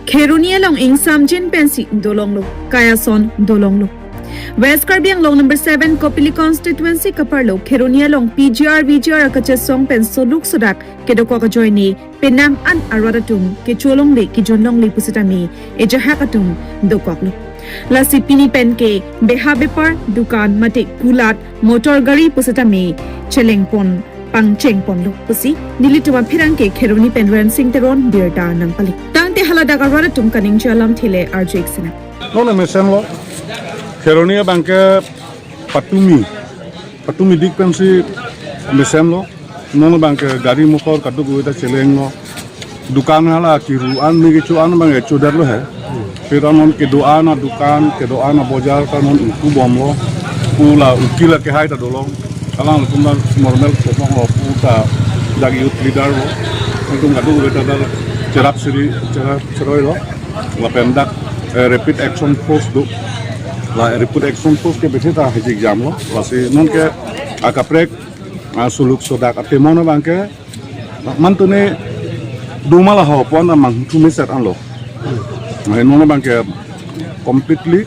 Kheronia long ing samjin pensi dolong lo, Kayason dolong lo. West Karbi Anglong number 7 Kopili constituency kaparlo Kheronia long PGR VGR kachesong pensoluk sodak kedoko ka joini penam an aradatum ke cholong le ki jonlong le pusitami ejahakatum dokoklo lasi pini pen ke beha bepar dukan mate kulat motor gari pusitami chelengpon pangchengpon lo pusi nilituma phirang ke Kheroni penran singteron birta nangpali tangte halada ka aradatum kaning chalam thile arjexina no le mesenlo Kheronia bangke patumi dik pensi mesenlo nono bangke gari motor kadu goita chelenglo dukan hala kiruan mi kichuan bange chodar lo hai firamon ke doana dukan ke doana baजार ka non uku bomlo pula ukila ke hai ta dolong kalang kumna normal komong lo puta dagi youth leader lo tung kadu goita dal cerap siri cerap ceroi lo la pendak rapid action force do la report action force ke beteta haji exam lo lasi non ke akaprek suluk sodak atemono bangke mantune dumala ho pona mang tumiset anlo non bangke completely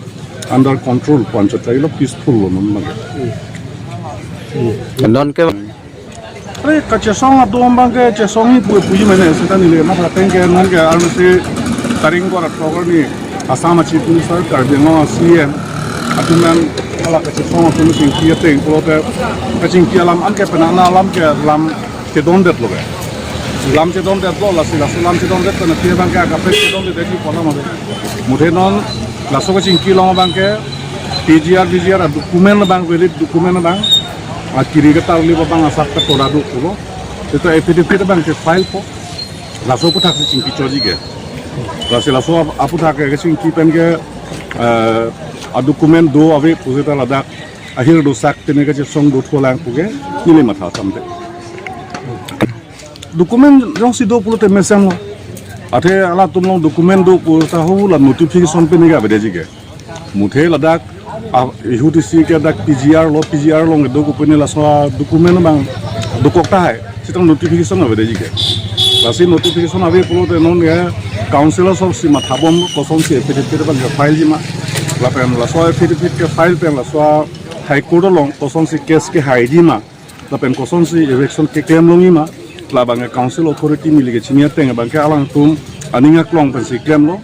under control pancho tailo peaceful lo non bangke non ke re kachesong adom bangke chesong pu puji mene setani le mata tengke non ke almasi taring ko ratogor ni asama chief minister karbingo cm atunan ala kachesong atu sing kia teng polote kaching kia lam anke penana lam ke dondet lo lam ke dondet lo lasi lam ke dondet na kia bangke akape ke dondeteki pola made muthe non laso kaching kia long bangke PGR dokumen bang valid dokumen bang akiri ke tarli bang asap ke tora du pulo itu affidavit bang ke file po laso ko thak sing ki choji ge lasi laso apu thak ke sing ki pen ke dokumen do ave pujeta ladak ahir do sak tene ke song do tholang puge nile matha samde dokumen jong si do pulo te mesam lo athe ala tumlong dokumen do purta ho la notification pe niga bede jige muthe ladak UTC ke dak PGR lo do ko pene la so dokumen bang dokokta hai sitang notification ave de jige lasi notification ave pulo te non ya councilor of si matha bom kosom si affidavit bang file jima lapen la so affidavit ke file pen la so high court long kosong si case ke haiji ma lapen kosong si election ke claim longi ma la bang council authority mili ke chinia teng bang ke alang tum aninga klong pen si claim lo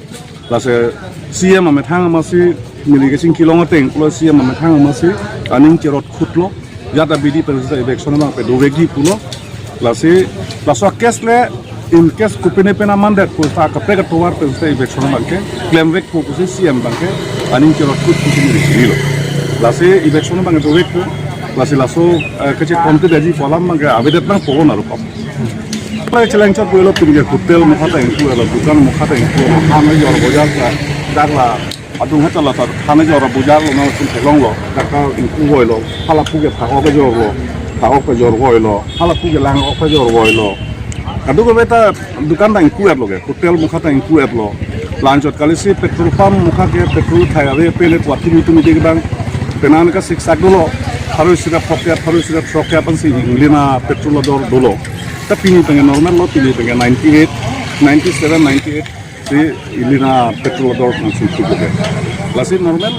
la se CM ma thang ma si mili ke sing kilong teng plus CM ma thang ma si aning cherot khut lo jata bidi pen si election ma pe do vegi pulo la se la so case le in case kupene pena mandat ko ta ka prega towar pe si election ma ke claim vek ko si CM bang ke aning cherot khut kusini risilo lase election bang do wek lase laso kache konte daji polam bang abedet bang pogo naru pap pra challenge cha boilo pinge hotel mo khata intu ala dukan mo khata intu khana jor bajar ka darla adung hata la khana jor bajar lo na sun thelong lo ka intu boilo hala puge phago ka jor lo phago ka jor boilo hala puge lang ka jor boilo adu ko beta dukan dang intu lo ge hotel mo khata intu lo lanjut kali si petrol pump muka ke petrol thayare pele kwati mitumi de bang penan ka siksak dolo haru sira phokya pan si inglina petrol dolo ta pini pengen normal lo pini pengen 98 97 98 si inglina petrol dor kan si tuke lasi normal